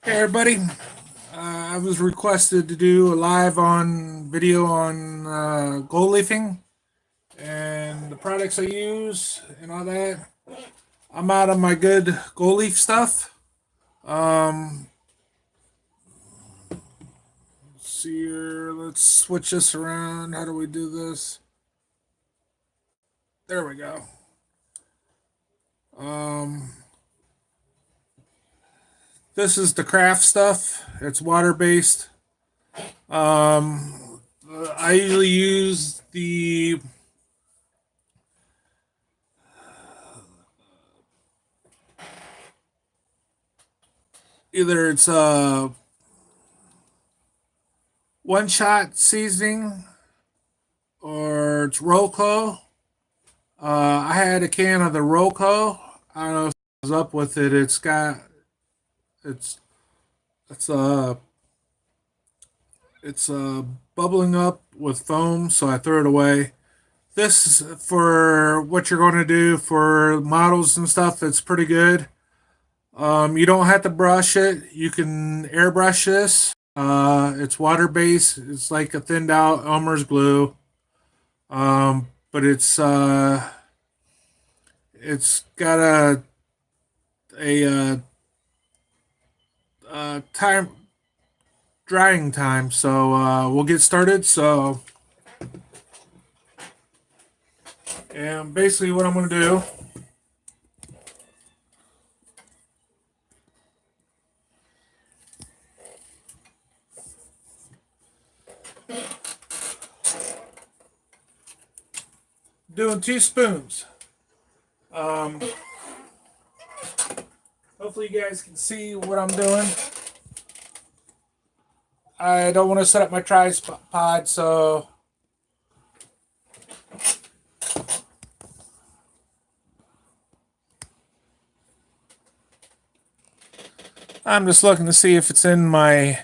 Hey everybody, I was requested to do a live on video on gold leafing and the products I use and all that. I'm out of my good gold leaf stuff. Um, let's see here, let's switch this around. How do we do this? There we go. Um, this is the craft stuff. It's water based. I usually use the either it's one shot seasoning or it's Roco. I had a can of the Roco. I don't know if it was up with it. It's it's it's bubbling up with foam, so I threw it away. This for what you're going to do for models and stuff. It's pretty good. You don't have to brush it. You can airbrush this. It's water based. It's like a thinned out Elmer's glue. But it's got a time drying time. So we'll get started. So and basically what I'm going to do. Doing 2 spoons. Um, Hopefully you guys can see what I'm doing. I don't want to set up my tripod, so I'm just looking to see if it's in my.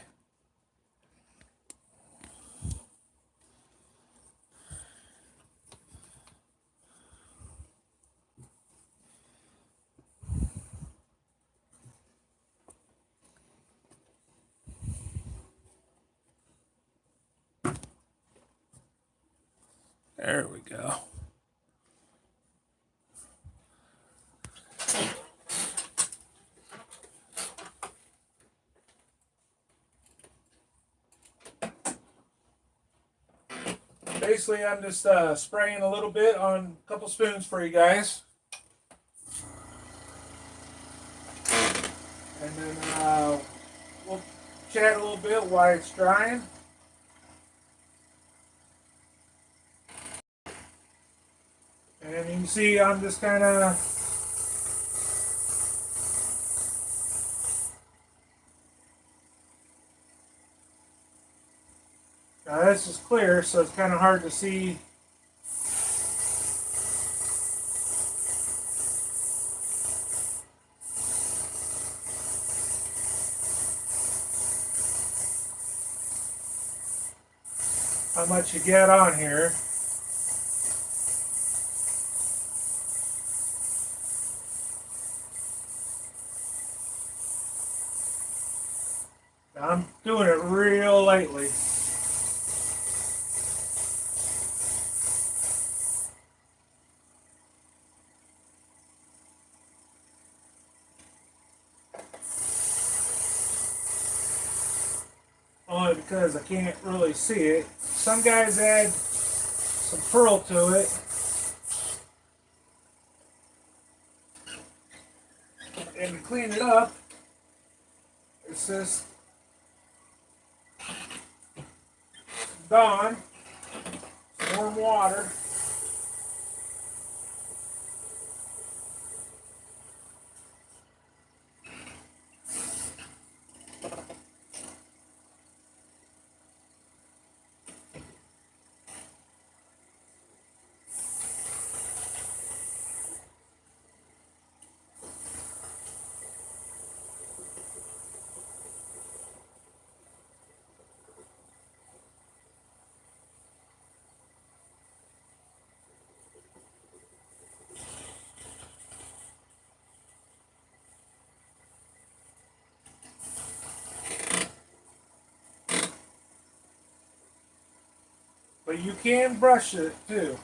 There we go. Basically, I'm just spraying a little bit on a couple spoons for you guys. And then we'll chat a little bit while it's drying. And you can see I'm just kind of. Now this is clear, so it's kind of hard to see. How much you get on here. Now I'm doing it real lightly. Only because I can't really see it. Some guys add some pearl to it. And to clean it up, it's just Dawn, warm water. but you can brush it too.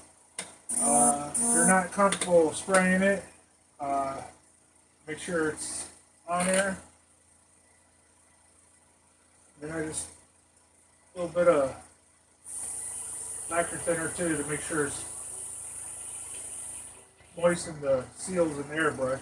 If you're not comfortable spraying it, make sure it's on there. Then I just a little bit of lacquer thinner too to make sure it's moisten the seals in the airbrush.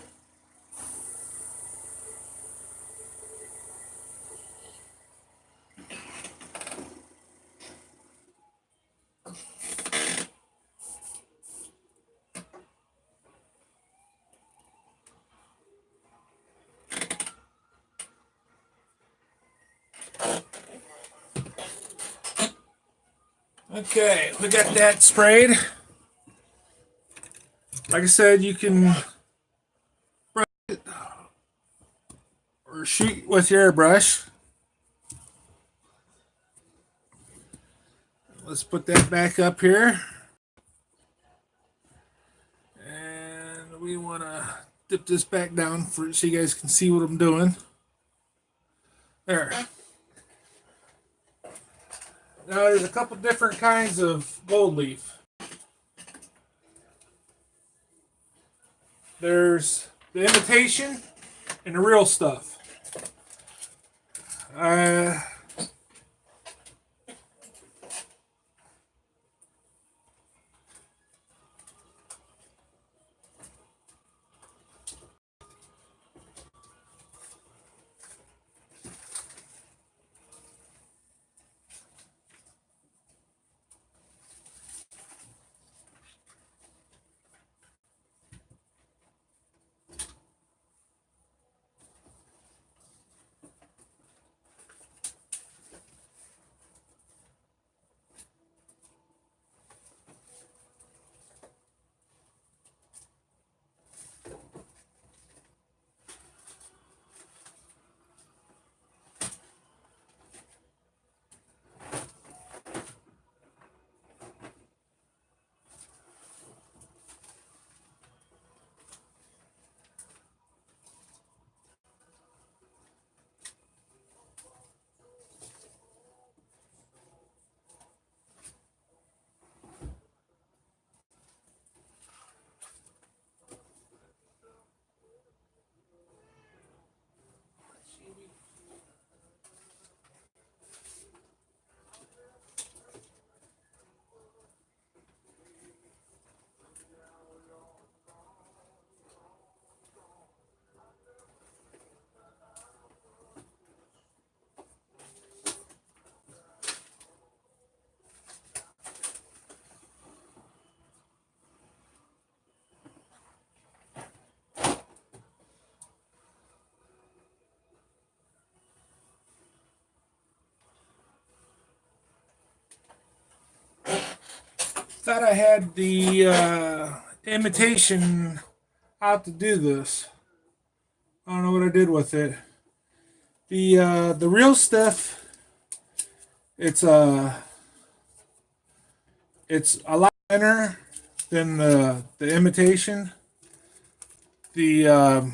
Okay, we got that sprayed. Like I said, you can brush it or shoot with your airbrush. Let's put that back up here. And we want to dip this back down so you guys can see what I'm doing. There. Now there's a couple different kinds of gold leaf. There's the imitation and the real stuff. Thought I had the imitation how to do this. I don't know what I did with it. The real stuff, it's it's a lot thinner than the imitation. The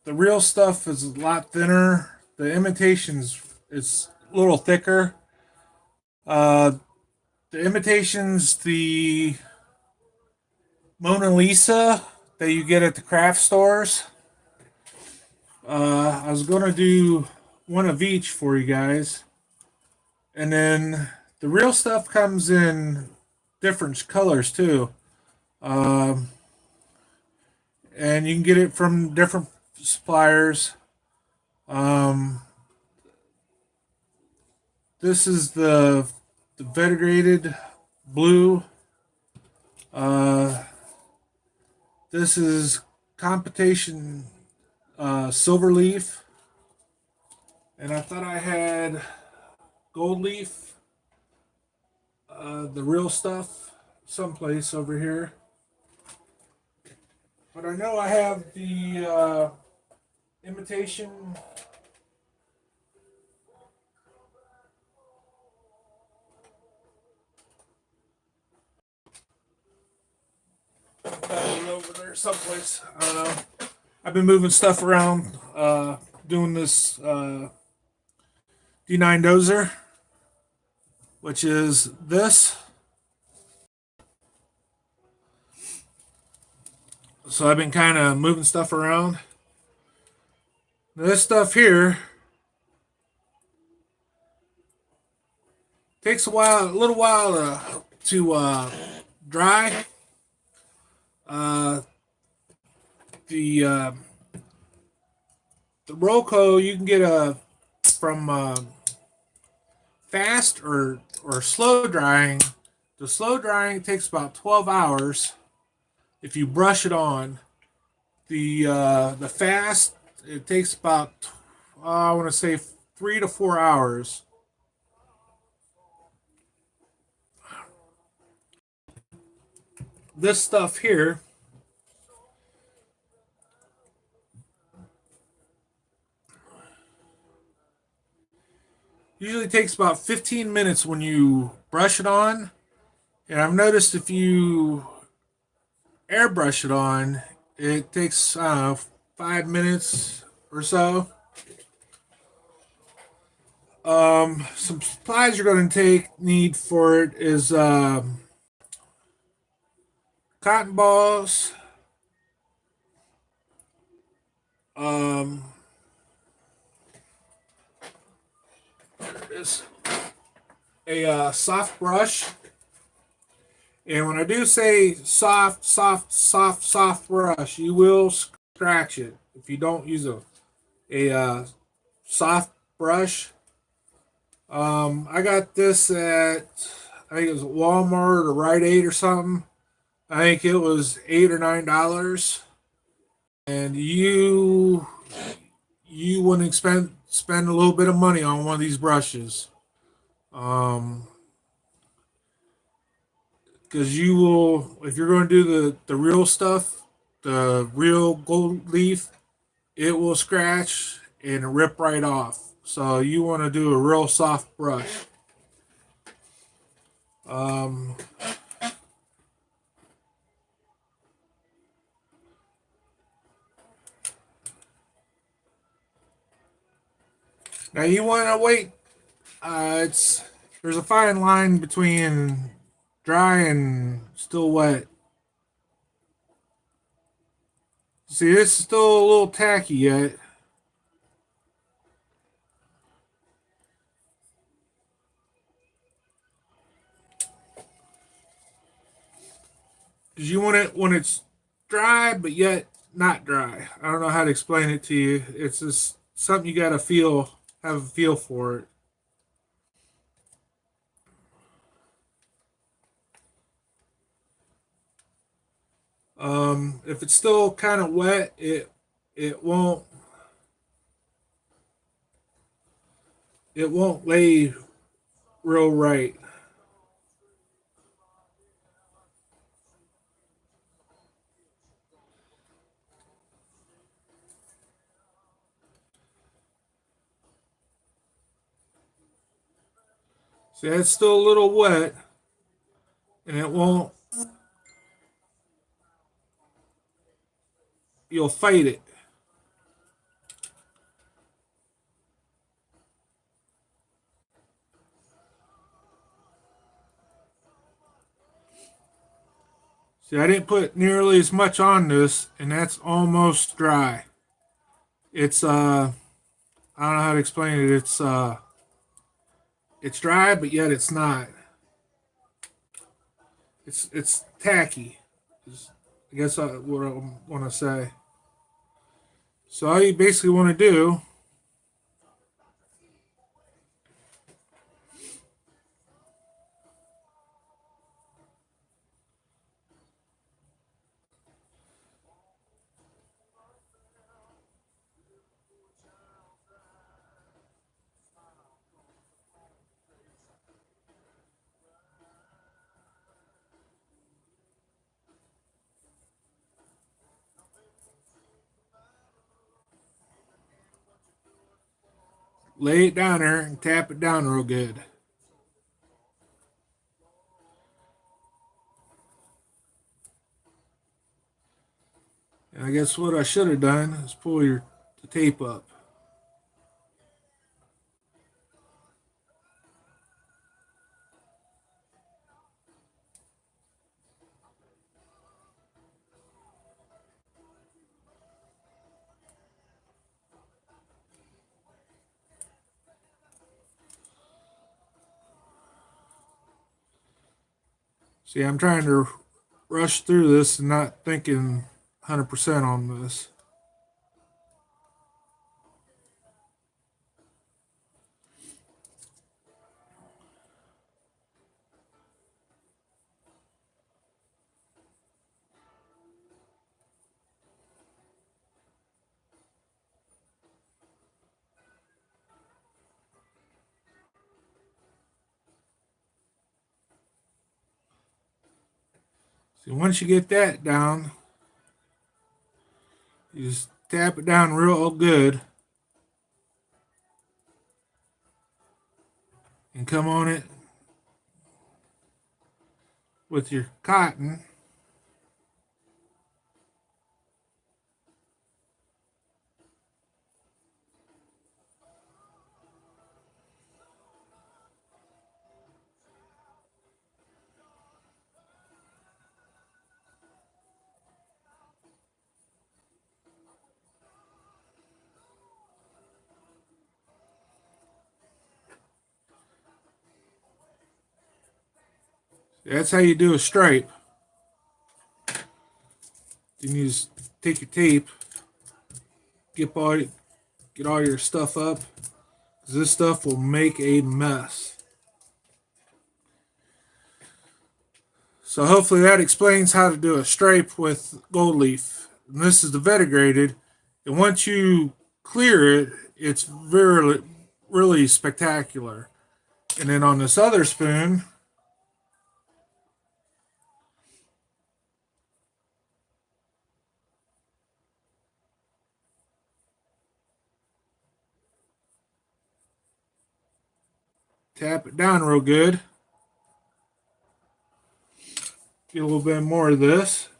real stuff is a lot thinner. The imitations is a little thicker. The imitation's the Mona Lisa that you get at the craft stores. I was gonna do one of each for you guys, and then the real stuff comes in different colors too, and you can get it from different suppliers. This is the variegated blue. This is competition silver leaf, and I thought I had gold leaf, the real stuff, someplace over here. But I know I have the imitation. Over there someplace. I don't know. I've been moving stuff around, doing this D9 dozer, which is this. So I've been kind of moving stuff around. Now, this stuff here takes a little while to dry. Uh, the uh, the Roco you can get a from fast or slow drying. The slow drying takes about 12 hours if you brush it on. The fast it takes about I want to say 3 to 4 hours. This stuff here usually takes about 15 minutes when you brush it on. And I've noticed if you airbrush it on, it takes 5 minutes or so. Some supplies you're going to need for it is cotton balls, um, is a soft brush. And when I do say soft brush, you will scratch it if you don't use a soft brush. I got this at I think it was Walmart or Rite Aid or something. I think it was $8 or $9, and you wouldn't spend a little bit of money on one of these brushes. Um, because you will if you're going to do the real stuff, the real gold leaf, it will scratch and rip right off. So you want to do a real soft brush. Um, Now you want to wait. It's There's a fine line between dry and still wet. See, this is still a little tacky yet. Because you want it when it's dry, but yet not dry. I don't know how to explain it to you. It's just something you gotta have a feel for it. If it's still kind of wet, it won't it won't lay real right. See, it's still a little wet, and it won't. You'll fight it. See, I didn't put nearly as much on this, and that's almost dry. It's I don't know how to explain it. It's dry, but yet it's not. It's tacky. I guess what I want to say. So all you basically want to do, lay it down there and tap it down real good. And I guess what I should have done is pull the tape up. See, I'm trying to rush through this and not thinking 100% on this. See, once you get that down, you just tap it down real good and come on it with your cotton. That's how you do a stripe. Then you just take your tape, get all your stuff up, because this stuff will make a mess. So hopefully that explains how to do a stripe with gold leaf. And this is the Vetigrated. And once you clear it, it's really spectacular. And then on this other spoon, tap it down real good. Get a little bit more of this.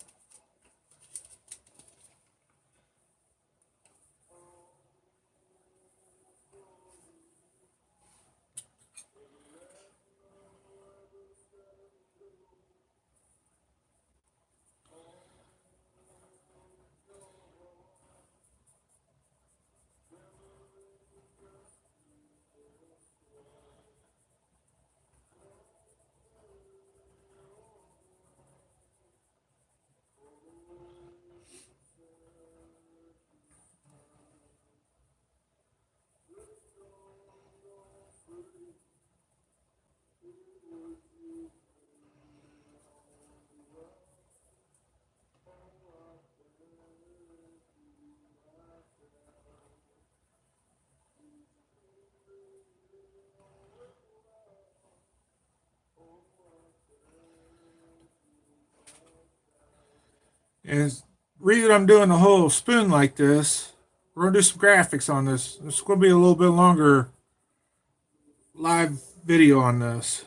And the reason I'm doing the whole spoon like this, we're going to do some graphics on this. It's going to be a little bit longer live video on this.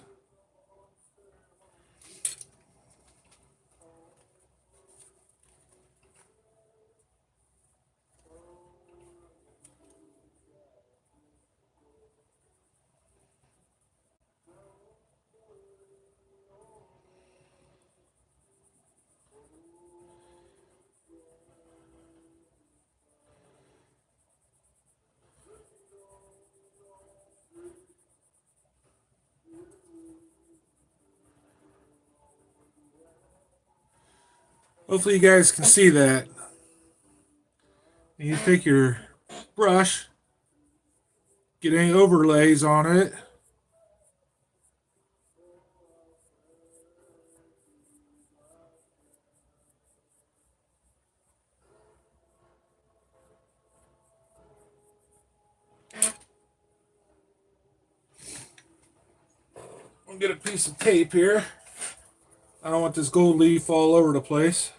Hopefully you guys can see that. And you take your brush, get any overlays on it. I'll get a piece of tape here. I don't want this gold leaf all over the place.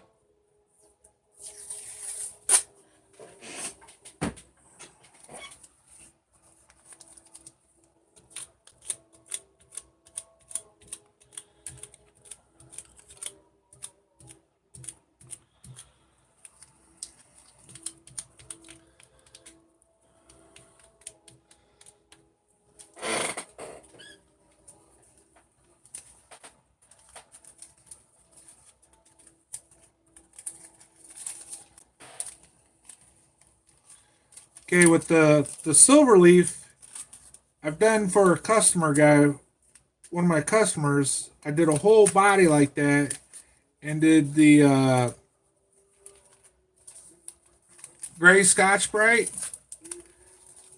Okay, with the silver leaf, I've done for a customer guy one of my customers, I did a whole body like that and did the gray Scotch Brite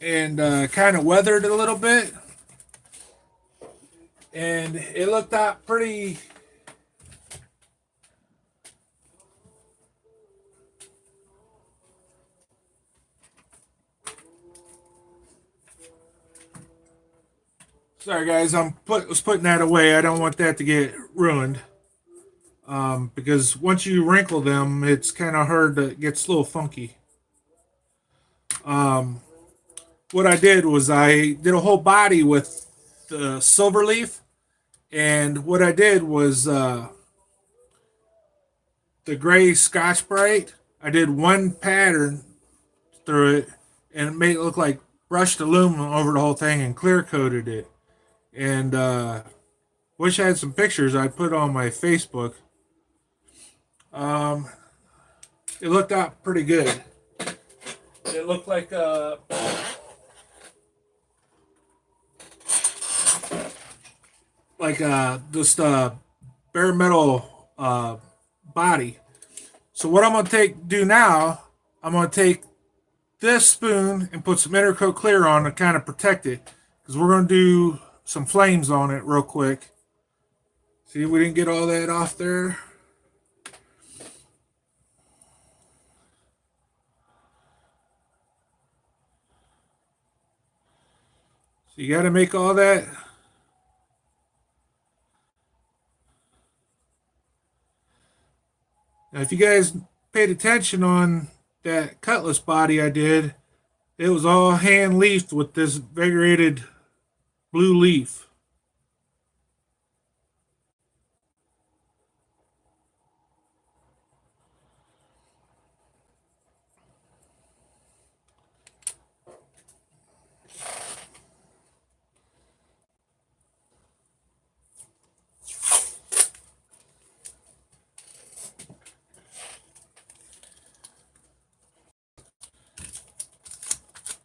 and kind of weathered it a little bit. And it looked out pretty. Sorry, guys, was putting that away. I don't want that to get ruined. Because once you wrinkle them, it's kind of hard to it gets a little funky. What I did was I did a whole body with the silver leaf, and what I did was the gray Scotch Brite. I did one pattern through it, and it made it look like brushed aluminum over the whole thing and clear coated it. And wish I had some pictures I'd put on my Facebook. Um, it looked out pretty good. It looked like just bare metal body. So what I'm gonna do now, I'm gonna take this spoon and put some Intercoat Clear on to kind of protect it, because we're gonna do some flames on it real quick. See, we didn't get all that off there. So you got to make all that. Now, if you guys paid attention on that cutlass body I did, it was all hand leafed with this invigorated blue leaf.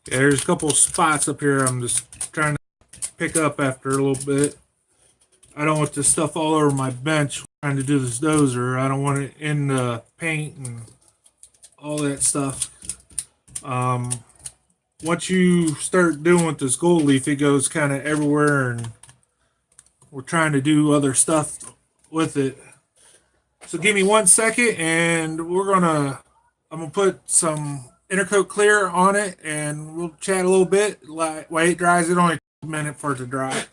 Yeah, there's a couple spots up here I'm just trying to pick up after a little bit. I don't want this stuff all over my bench trying to do this dozer. I don't want it in the paint and all that stuff. Once you start doing with this gold leaf, it goes kind of everywhere, and we're trying to do other stuff with it. So give me 1 second, and I'm gonna put some Intercoat Clear on it, and we'll chat a little bit while it dries. It only takes a minute for it to dry.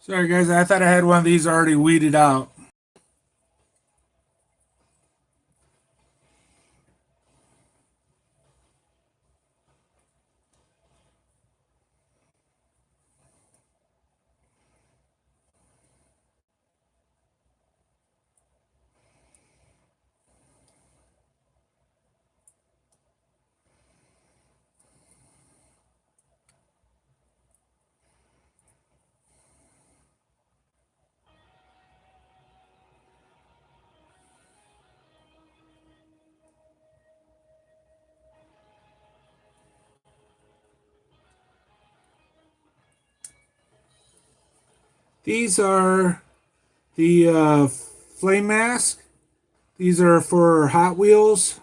Sorry guys, I thought I had one of these already weeded out. These are the flame mask. These are for Hot Wheels.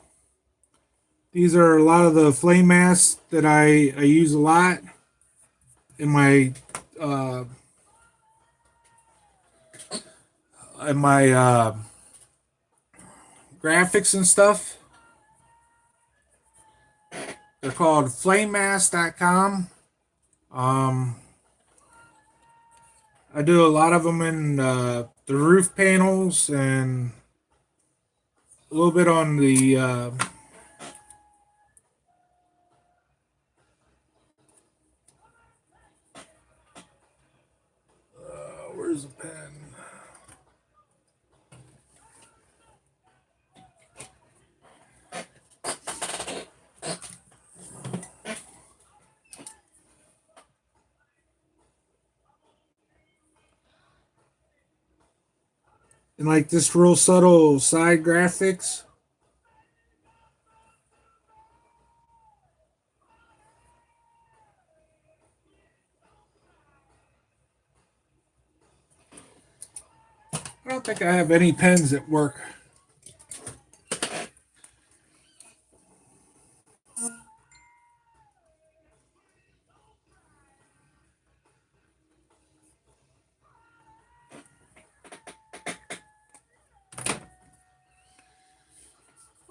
These are a lot of the flame masks that I use a lot in my uh, in my graphics and stuff. They're called flamemask.com. Um, I do a lot of them in the roof panels and a little bit on the where's the pen? And like this real subtle side graphics. I don't think I have any pens that work.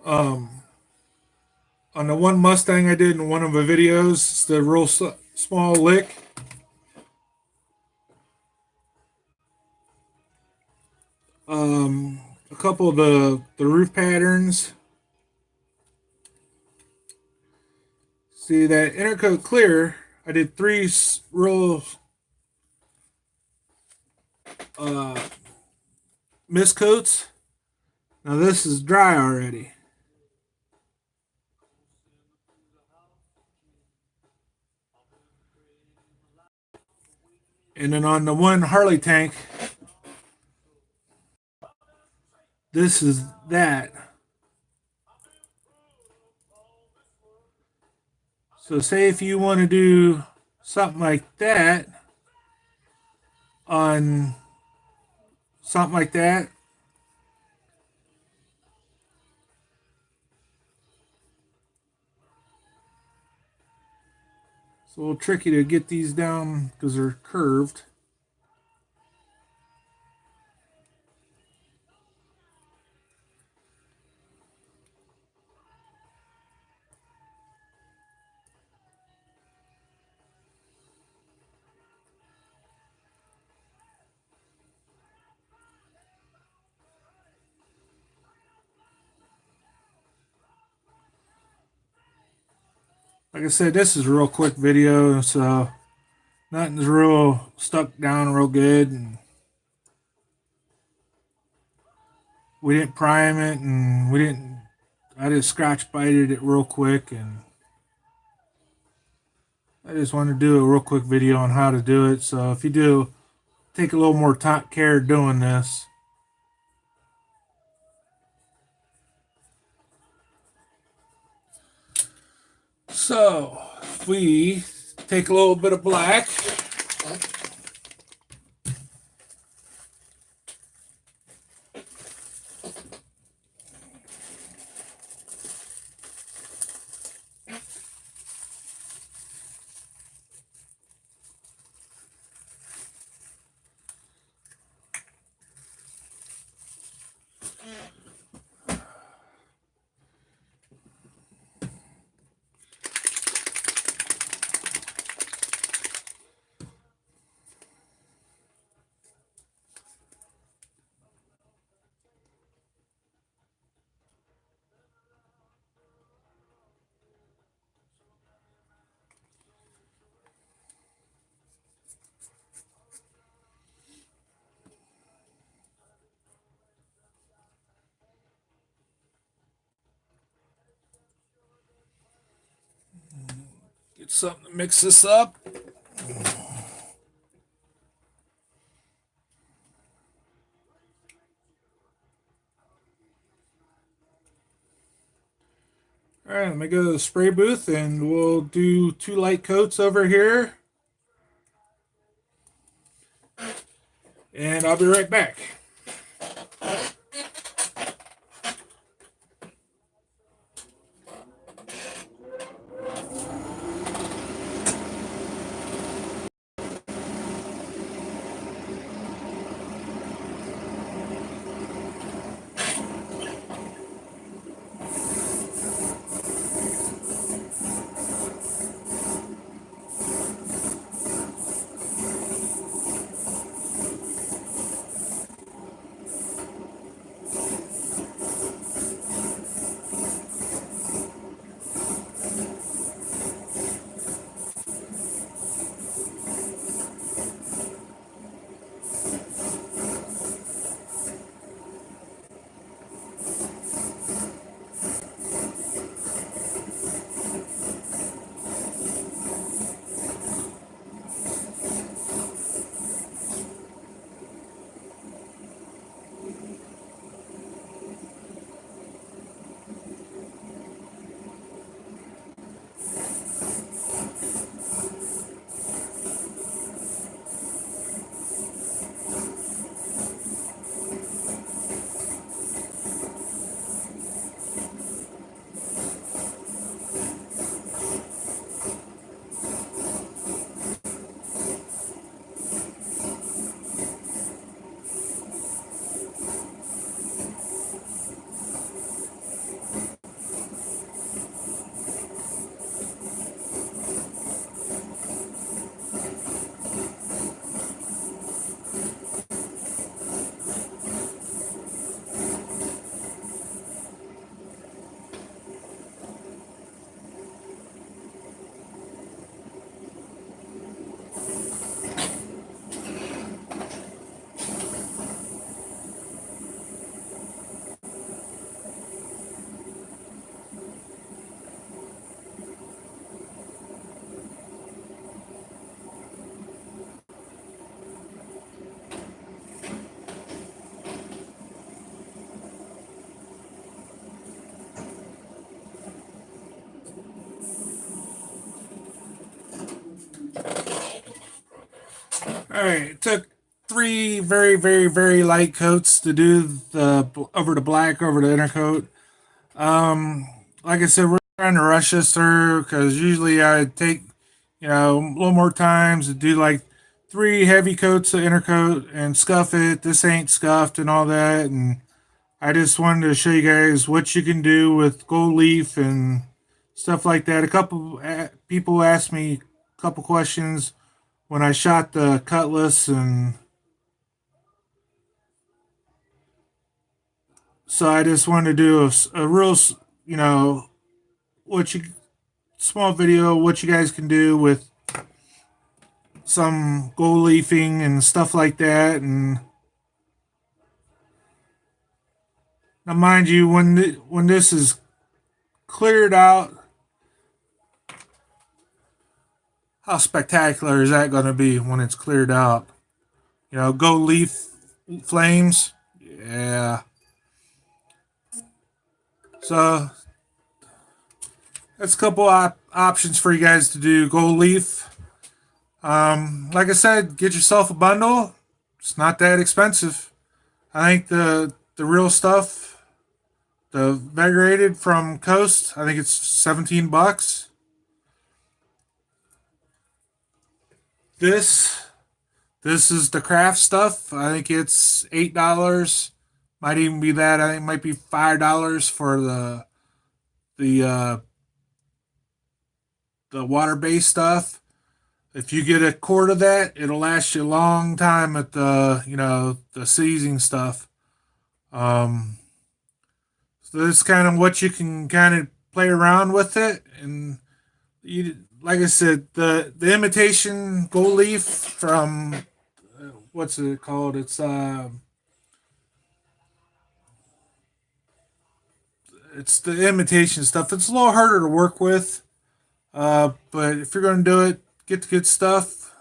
Um, on the one Mustang I did in one of the videos, it's the real small lick. A couple of the roof patterns. See that Intercoat Clear? I did three real uh, mist coats. Now this is dry already. And then on the one Harley tank, this is that. So say if you want to do something like that on something like that. It's a little tricky to get these down because they're curved. Like I said, this is a real quick video, so nothing's real stuck down real good. And we didn't prime it, and we didn't. I just scratch bited it real quick, and I just wanted to do a real quick video on how to do it. So if you do, take a little more care doing this. So if we take a little bit of black. Get something to mix this up. All right, let me go to the spray booth and we'll do 2 light coats over here. And I'll be right back. All right, it took 3 very light coats to do the over the black over the inner coat. Like I said, we're trying to rush this through because usually I take a little more times to do like 3 heavy coats of inner coat and scuff it. This ain't scuffed and all that, and I just wanted to show you guys what you can do with gold leaf and stuff like that. A couple people asked me a couple questions when I shot the Cutlass, and so I just wanted to do a real, what you small video what you guys can do with some gold leafing and stuff like that. And now, mind you, when this is cleared out, how spectacular is that going to be when it's cleared out? Gold leaf flames. Yeah. So that's a couple options for you guys to do gold leaf. Like I said, get yourself a bundle. It's not that expensive. I think the real stuff, the Vegrated from Coast, I think it's $17. This this is the craft stuff. I think it's $8. Might even be that. I think it might be $5 for the the water based stuff. If you get a quart of that, it'll last you a long time at the seasoning stuff. Um, so that's kind of what you can kind of play around with it, and like I said, the imitation gold leaf from what's it called? It's the imitation stuff. It's a little harder to work with. But if you're going to do it, get the good stuff.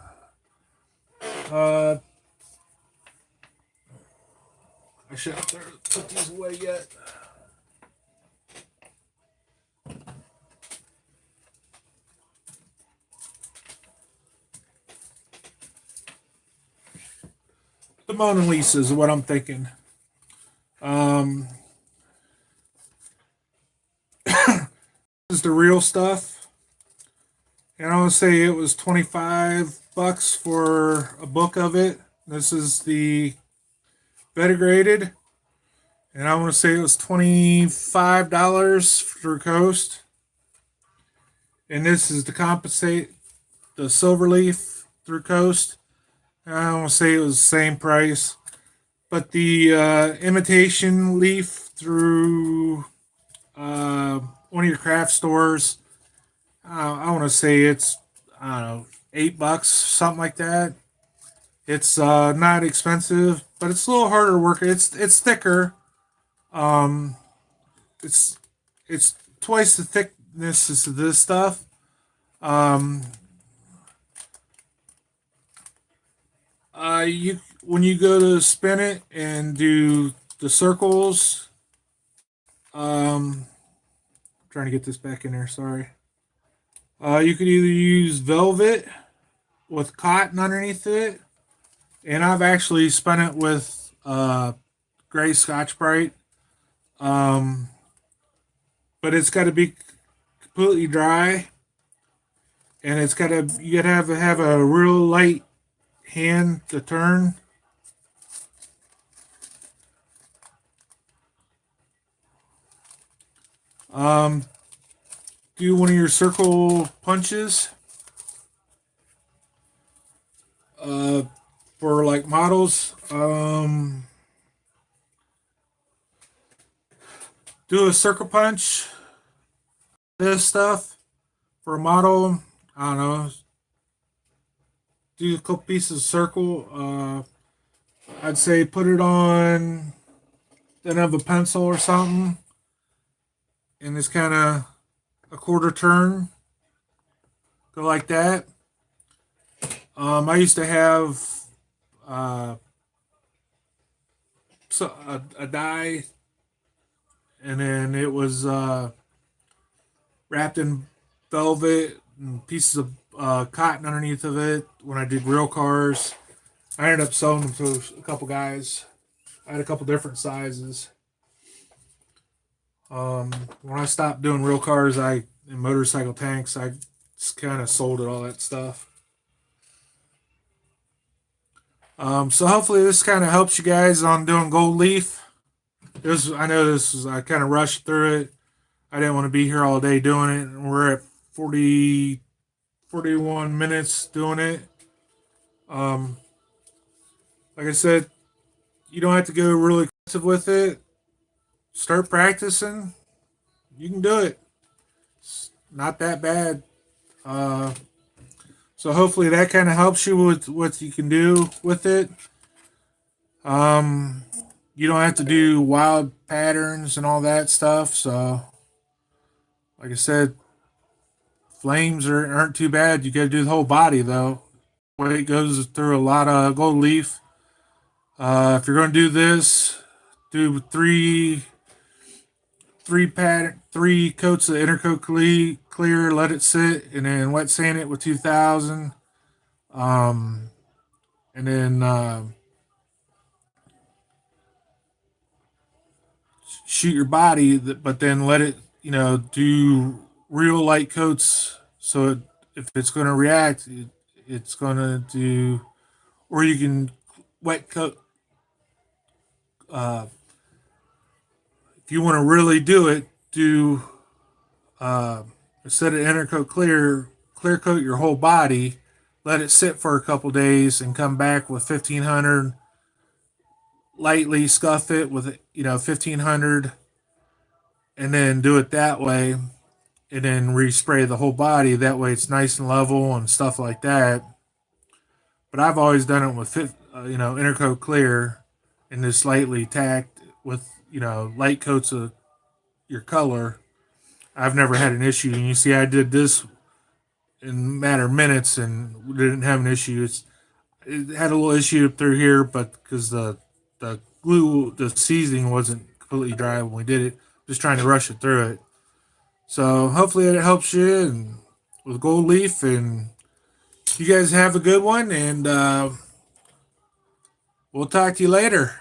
Uh, I shouldn't put these away yet. The Mona Lisa is what I'm thinking. Um, this is the real stuff. And I want to say it was $25 for a book of it. This is the Vetigrated. And I want to say it was $25 for Coast. And this is to compensate the Silver Leaf through Coast. And I want to say it was the same price. But the imitation leaf through one of your craft stores, I want to say it's, I don't know, $8, something like that. It's not expensive, but it's a little harder to work. It's thicker. Um, it's it's twice the thickness of this stuff. Um, you when you go to spin it and do the circles, trying to get this back in there. Sorry. You could either use velvet with cotton underneath it, and I've actually spun it with gray Scotch Brite. Um, but it's got to be completely dry, and it's got to you got to have a real light hand to turn. Um, do one of your circle punches uh, for like models. Do a circle punch. This stuff for a model. I don't know. Do a couple pieces of circle. I'd say put it on. Then have a pencil or something, and it's kind of a quarter turn. Go like that. I used to have uh, a die, and then it was wrapped in velvet and pieces of cotton underneath of it. When I did real cars, I ended up selling them to a couple guys. I had a couple different sizes. When I stopped doing real cars, and motorcycle tanks, I just kind of sold it all that stuff. So hopefully this kind of helps you guys on doing gold leaf. I know this is I kind of rushed through it. I didn't want to be here all day doing it. And we're at 41 minutes doing it. Um, like I said, you don't have to go really expensive with it. Start practicing. You can do it. It's not that bad. Uh, so hopefully that kind of helps you with what you can do with it. Um, you don't have to do wild patterns and all that stuff. So, like I said, flames aren't too bad. You got to do the whole body though. It goes through a lot of gold leaf. If you're going to do this, do three coats of intercoat clear, let it sit, and then wet sand it with 2000. Um, and then shoot your body, but then let it, do real light coats. So if it's going to react, it's going to do, or you can wet coat. Uh, if you want to really do it, do uh, instead of intercoat clear coat your whole body, let it sit for a couple days, and come back with 1500. Lightly scuff it with 1500, and then do it that way, and then respray the whole body. That way, it's nice and level and stuff like that. But I've always done it with intercoat clear, and just lightly tacked with light coats of your color. I've never had an issue. And you see, I did this in a matter of minutes, and we didn't have an issue. It had a little issue up through here, but because the glue, the seasoning wasn't completely dry when we did it, just trying to rush it through it. So hopefully it helps you and with gold leaf, and you guys have a good one, and we'll talk to you later.